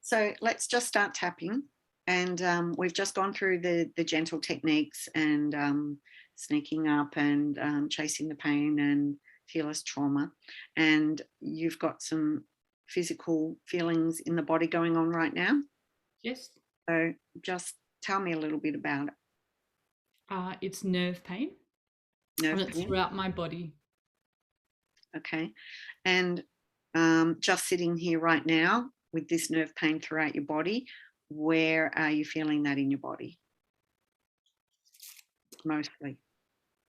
So let's just start tapping. And we've just gone through the gentle techniques and sneaking up and chasing the pain and fearless trauma. And you've got some physical feelings in the body going on right now. Yes. So just tell me a little bit about it. It's nerve pain and Nerve it's pain. throughout my body. Okay. And just sitting here right now with this nerve pain throughout your body, where are you feeling that in your body mostly?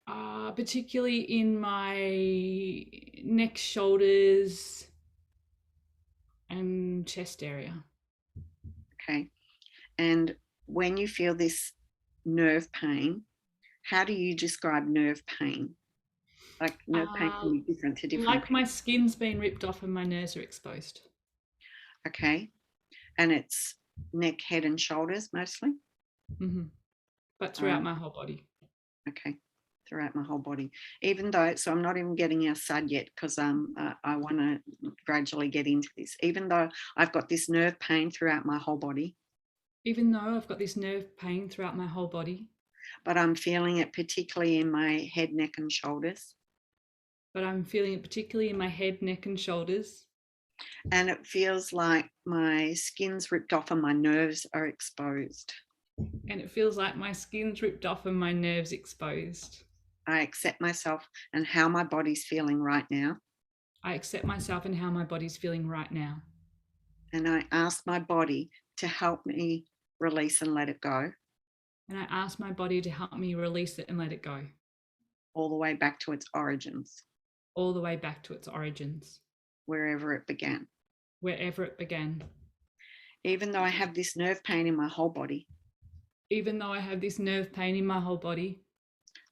Particularly in my neck, shoulders, and chest area. Okay. And when you feel this nerve pain, how do you describe nerve pain? Like nerve pain Uh, can be different to different like my people. skin's been ripped off and my nerves are exposed. Okay. And it's neck, head, and shoulders mostly. hmm But All throughout right. my whole body. Okay. Throughout my whole body. Even though, so I'm not even getting our SUD yet because I want to gradually get into this. Even though I've got this nerve pain throughout my whole body, Even though I've got this nerve pain throughout my whole body, but I'm feeling it particularly in my head, neck, and shoulders. but I'm feeling it particularly in my head, neck, and shoulders. And it feels like my skin's ripped off and my nerves are exposed. And it feels like my skin's ripped off and my nerves exposed. I accept myself and how my body's feeling right now. I accept myself and how my body's feeling right now. And I ask my body to help me release and let it go And I ask my body to help me release it and let it go, all the way back to its origins, all the way back to its origins, wherever it began. wherever it began. Even though I have this nerve pain in my whole body, Even though I have this nerve pain in my whole body,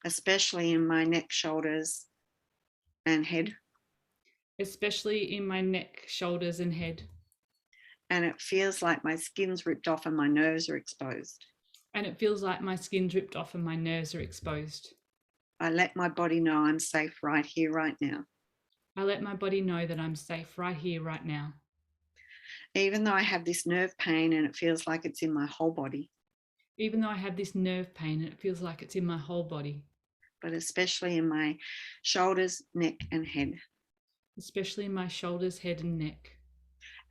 especially in my neck, shoulders, and head, especially in my neck, shoulders, and head, and it feels like my skin's ripped off and my nerves are exposed. and it feels like my skin's ripped off and my nerves are exposed. I let my body know I'm safe right here, right now. I let my body know that I'm safe right here, right now. Even though I have this nerve pain and it feels like it's in my whole body, Even though I have this nerve pain and it feels like it's in my whole body, but especially in my shoulders, neck, and head. especially in my shoulders, head, and neck.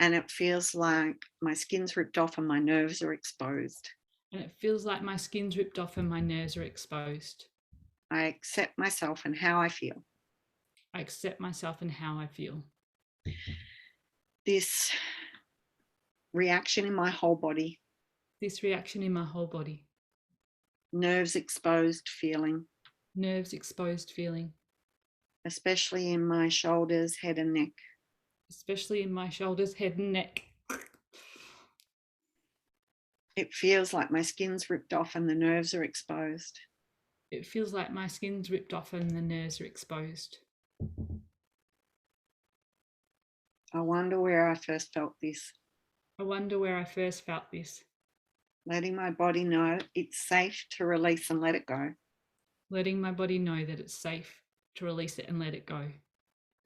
And it feels like my skin's ripped off and my nerves are exposed. And it feels like my skin's ripped off and my nerves are exposed. I accept myself and how I feel. I accept myself and how I feel. This reaction in my whole body, This reaction in my whole body, nerves exposed feeling, nerves exposed feeling, especially in my shoulders, head, and neck. especially in my shoulders, head, and neck. It feels like my skin's ripped off and the nerves are exposed. It feels like my skin's ripped off and the nerves are exposed. I wonder where I first felt this. I wonder where I first felt this. Letting my body know it's safe to release and let it go, Letting my body know that it's safe to release it and let it go,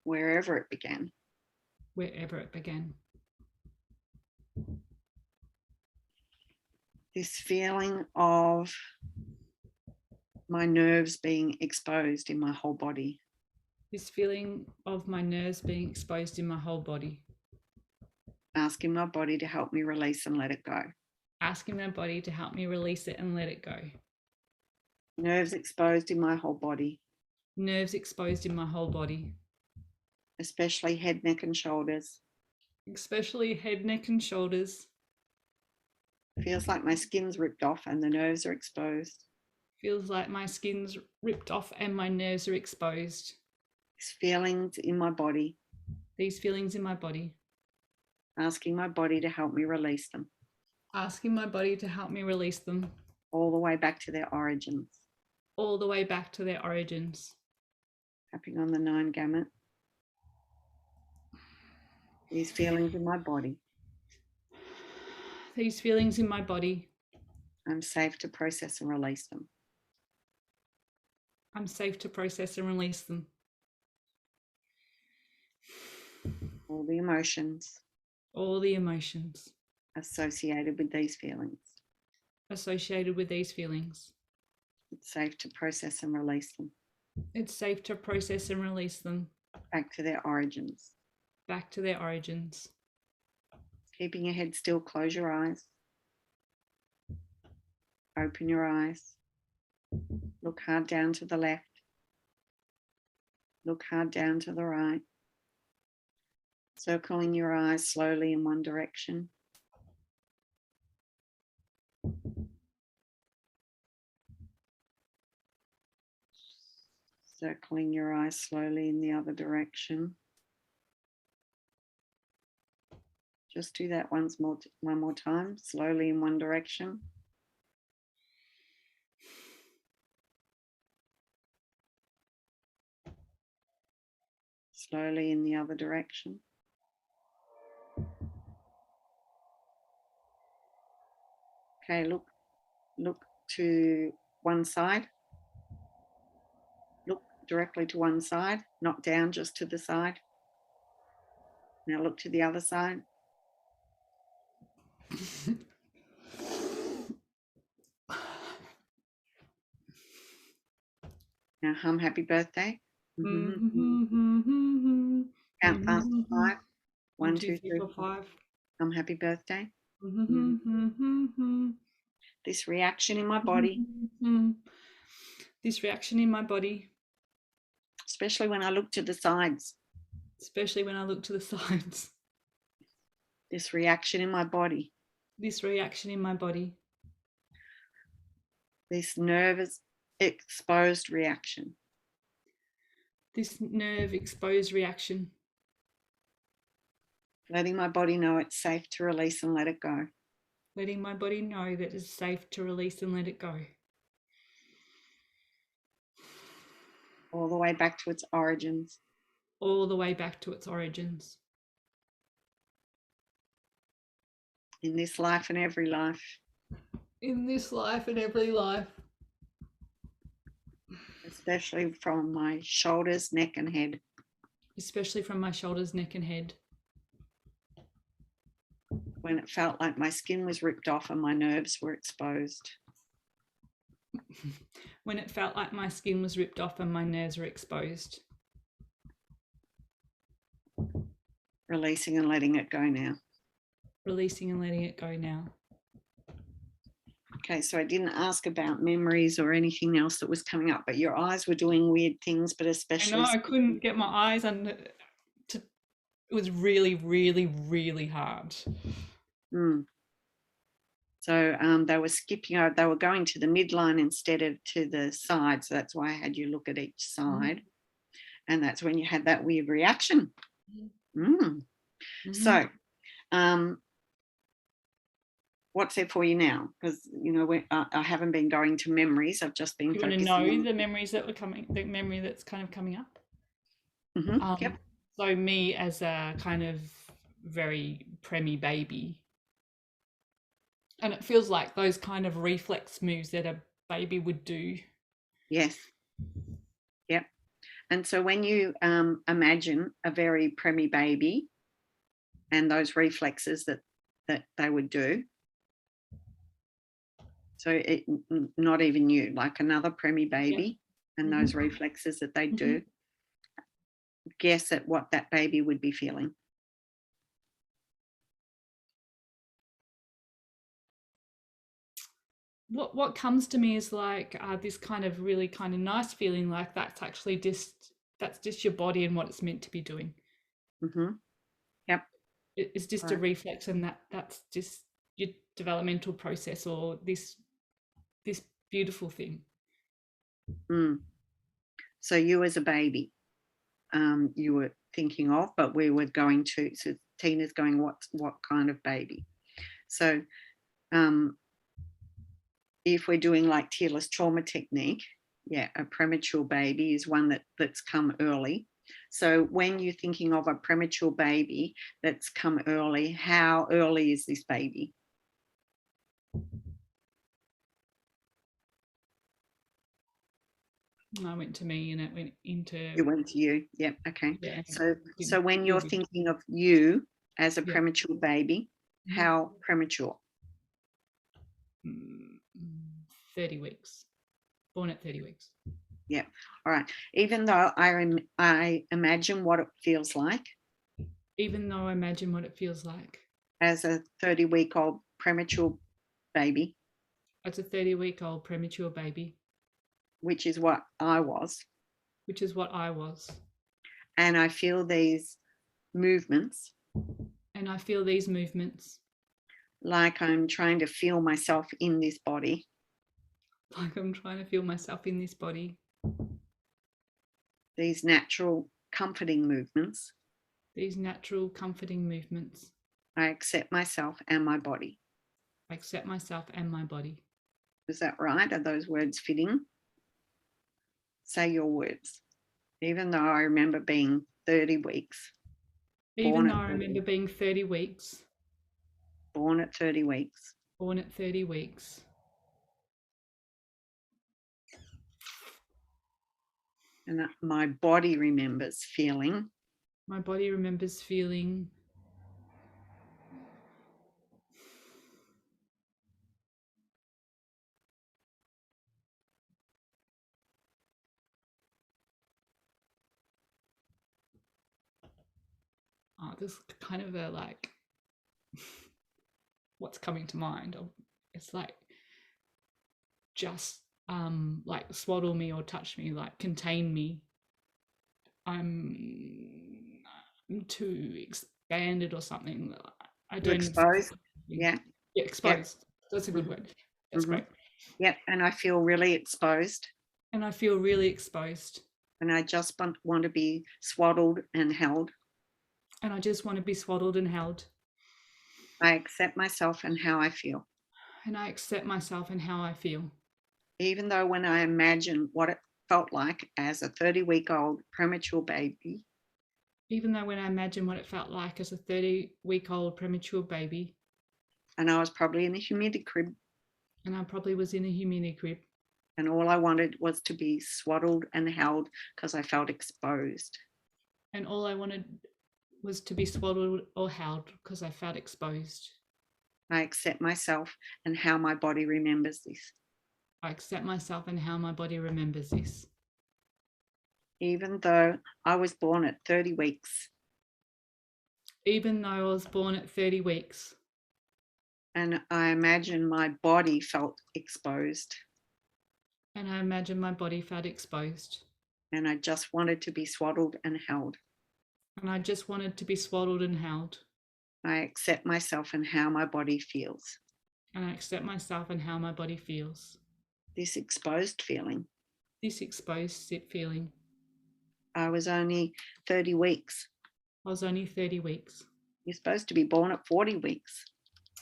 wherever it began. wherever it began. This feeling of my nerves being exposed in my whole body. This feeling of my nerves being exposed in my whole body. Asking my body to help me release and let it go. Asking my body to help me release it and let it go. Nerves exposed in my whole body, Nerves exposed in my whole body, especially head, neck, and shoulders. especially head, neck, and shoulders. Feels like my skin's ripped off and the nerves are exposed. Feels like my skin's ripped off and my nerves are exposed. These feelings in my body. These feelings in my body. Asking my body to help me release them. Asking my body to help me release them. All the way back to their origins. All the way back to their origins. Tapping on the 9 gamut. These feelings in my body. These feelings in my body. I'm safe to process and release them. I'm safe to process and release them. All the emotions. All the emotions. associated with these feelings. Associated with these feelings. It's safe to process and release them. It's safe to process and release them. Back to their origins. Back to their origins. Keeping your head still, close your eyes. Open your eyes. Look hard down to the left. Look hard down to the right. Circling your eyes slowly in one direction. Circling your eyes slowly in the other direction. Just do that one more time, slowly in one direction. Slowly in the other direction. Okay, look to one side. Look directly to one side, not down, just to the side. Now look to the other side. Now hum happy birthday. Count past 5. 1, 2, 3, 4, 5. Hum happy birthday. This reaction in my body. This reaction in my body. Especially when I look to the sides. Especially when I look to the sides. This reaction in my body. This reaction in my body. This nervous exposed reaction. This nerve exposed reaction. Letting my body know it's safe to release and let it go. Letting my body know that it's safe to release and let it go. All the way back to its origins. All the way back to its origins. In this life and every life. In this life and every life. Especially from my shoulders, neck and head. Especially from my shoulders, neck and head. When it felt like my skin was ripped off and my nerves were exposed. When it felt like my skin was ripped off and my nerves were exposed. Releasing and letting it go now. Releasing and letting it go now. Okay, so I didn't ask about memories or anything else that was coming up, but your eyes were doing weird things, but especially... I know, I couldn't get my eyes under... It was really, really, really hard. So they were skipping out, they were going to the midline instead of to the side. So that's why I had you look at each side. And that's when you had that weird reaction. So what's there for you now? Because, you know, I haven't been going to memories. I've just been focusing on... You want to know the memories that were coming, the memory that's kind of coming up? Yep. So me as a kind of very preemie baby, and it feels like those kind of reflex moves that a baby would do. Yes. Yep. And so when you imagine a very preemie baby and those reflexes that they would do, so not even you, like another preemie baby, and those reflexes that they do, guess at what that baby would be feeling. What comes to me is like this kind of really kind of nice feeling, like that's actually just your body and what it's meant to be doing. Yep. It's just a reflex, and that's just your developmental process, or this beautiful thing. So you as a baby, you were thinking of, but we were going to, so Tina's going, what kind of baby? So if we're doing like tearless trauma technique, a premature baby is one that's come early. So when you're thinking of a premature baby that's come early, how early is this baby? I went to me and it went into... It went to you. Yep. Okay. Yeah. So when you're thinking of you as a premature baby, How premature? 30 weeks. Born at 30 weeks. Yeah. All right. Even though I imagine what it feels like Even though I imagine what it feels like as a 30-week-old premature baby, as a 30-week-old premature baby, which is what I was, which is what I was, and I feel these movements and I feel these movements like I'm trying to feel myself in this body, like I'm trying to feel myself in this body, these natural comforting movements. these natural comforting movements. I accept myself and my body. I accept myself and my body. Is that right? Are those words fitting? Say your words. Even though I remember being 30 weeks, Even though I remember being 30 weeks, born at 30 weeks, born at 30 weeks, and my body remembers feeling my body remembers feeling this kind of a like what's coming to mind. It's like just like swaddle me or touch me, like contain me. I'm too expanded or something. I don't exposed. Yeah. Yeah, exposed. Yep. That's a good word. That's great. Yep. And I feel really exposed. And I feel really exposed. And I just want to be swaddled and held. And I just want to be swaddled and held. I accept myself and how I feel. And I accept myself and how I feel. Even though when I imagine what it felt like as a 30-week-old premature baby. Even though when I imagine what it felt like as a 30-week-old premature baby. And I was probably in a humidity crib. And I probably was in a humidity crib. And all I wanted was to be swaddled and held because I felt exposed. And all I wanted was to be swaddled or held because I felt exposed. I accept myself and how my body remembers this. I accept myself and how my body remembers this. Even though I was born at 30 weeks. Even though I was born at 30 weeks. And I imagine my body felt exposed. And I imagine my body felt exposed. And I just wanted to be swaddled and held. And I just wanted to be swaddled and held. I accept myself and how my body feels. And I accept myself and how my body feels. This exposed feeling. This exposed feeling. I was only 30 weeks. I was only 30 weeks. You're supposed to be born at 40 weeks.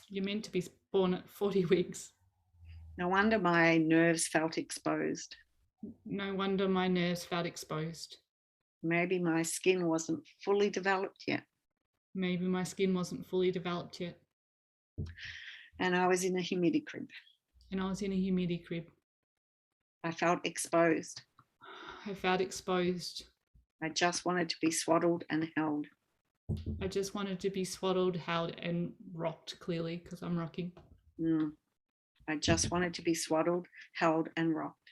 You're meant to be born at 40 weeks. No wonder my nerves felt exposed. No wonder my nerves felt exposed. Maybe my skin wasn't fully developed yet. Maybe my skin wasn't fully developed yet. And I was in a humidity crib. And I was in a humidity crib. I felt exposed. I felt exposed. I just wanted to be swaddled and held. I just wanted to be swaddled, held, and rocked, clearly, because I'm rocking. I just wanted to be swaddled, held, and rocked.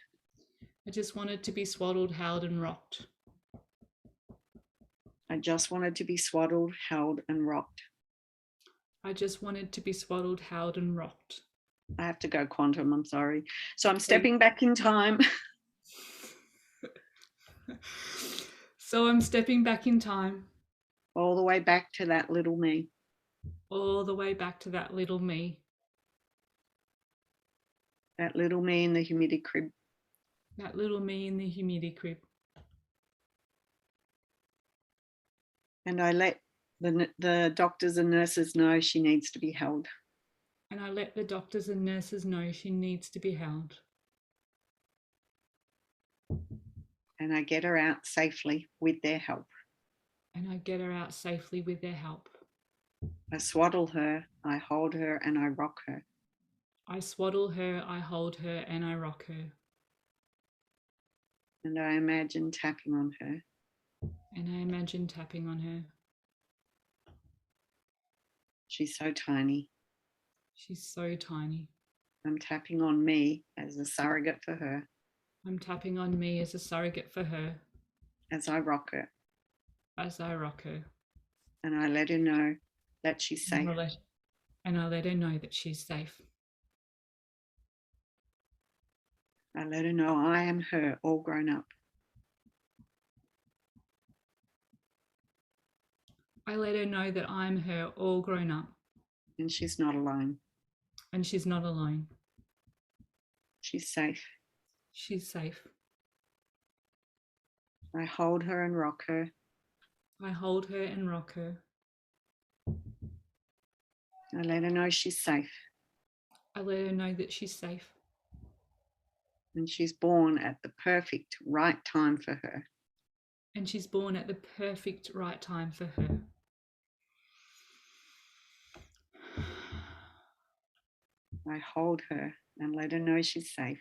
I just wanted to be swaddled, held, and rocked. I just wanted to be swaddled, held, and rocked. I just wanted to be swaddled, held, and rocked. I have to go quantum, I'm sorry. So I'm stepping back in time. So I'm stepping back in time. All the way back to that little me. All the way back to that little me. That little me in the humidity crib. That little me in the humidity crib. And I let the doctors and nurses know she needs to be held. And I let the doctors and nurses know she needs to be held. And I get her out safely with their help. And I get her out safely with their help. I swaddle her, I hold her, and I rock her. I swaddle her, I hold her, and I rock her. And I imagine tapping on her. And I imagine tapping on her. She's so tiny. She's so tiny. I'm tapping on me as a surrogate for her. I'm tapping on me as a surrogate for her as I rock her. as I rock her. And I let her know that she's safe. And I let her know that she's safe. I let her know I am her, all grown up. I let her know that I'm her, all grown up. And she's not alone. And she's not alone. She's safe. She's safe. I hold her and rock her. I hold her and rock her. I let her know she's safe. I let her know that she's safe. And she's born at the perfect right time for her. And she's born at the perfect right time for her. I hold her and let her know she's safe.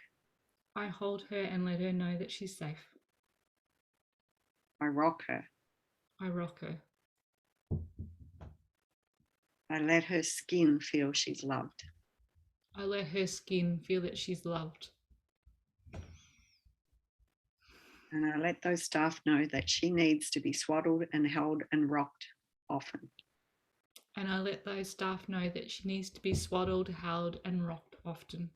I hold her and let her know that she's safe. I rock her. I rock her. I let her skin feel she's loved. I let her skin feel that she's loved. And I let those staff know that she needs to be swaddled and held and rocked often. And I let those staff know that she needs to be swaddled, held, and rocked often.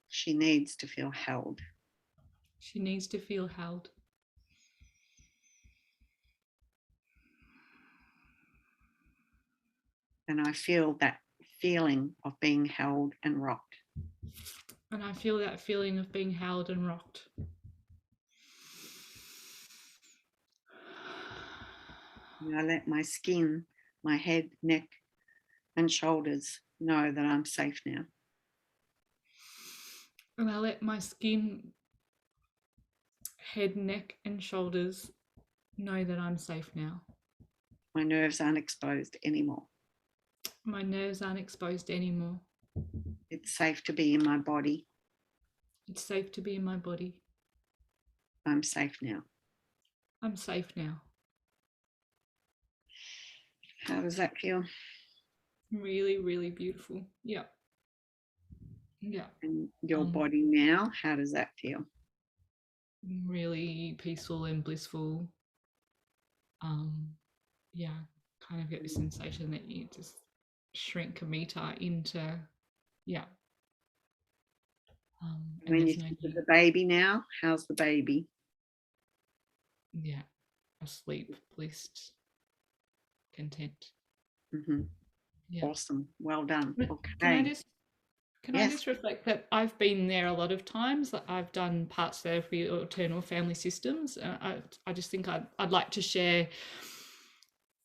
She needs to feel held. She needs to feel held. And I feel that feeling of being held and rocked. And I feel that feeling of being held and rocked. And I let my skin, my head, neck, and shoulders know that I'm safe now. And I let my skin, head, neck, and shoulders know that I'm safe now. My nerves aren't exposed anymore. My nerves aren't exposed anymore. It's safe to be in my body. It's safe to be in my body. I'm safe now. I'm safe now. How does that feel? Really, really beautiful. Yeah. Yeah. And your body now, how does that feel? Really peaceful and blissful. Yeah, kind of get the sensation that you just shrink a meter into, yeah. And When you there's no think of need. the baby now, how's the baby? Yeah, asleep, blissed, content. Mm-hmm. Yeah. Awesome. Well done. Okay. Can I just reflect that I've been there a lot of times. I've done parts therapy or maternal family systems. I just think I'd like to share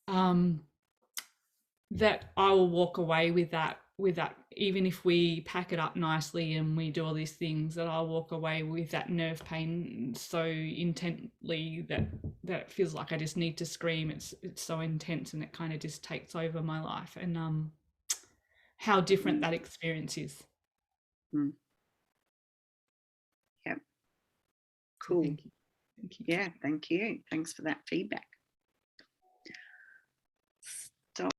that I will walk away with that, even if we pack it up nicely and we do all these things, that I'll walk away with that nerve pain so intently that it feels like I just need to scream. It's so intense and it kind of just takes over my life, and how different that experience is. Yep. So Cool. thank you. Yeah, thank you. Thanks for that feedback.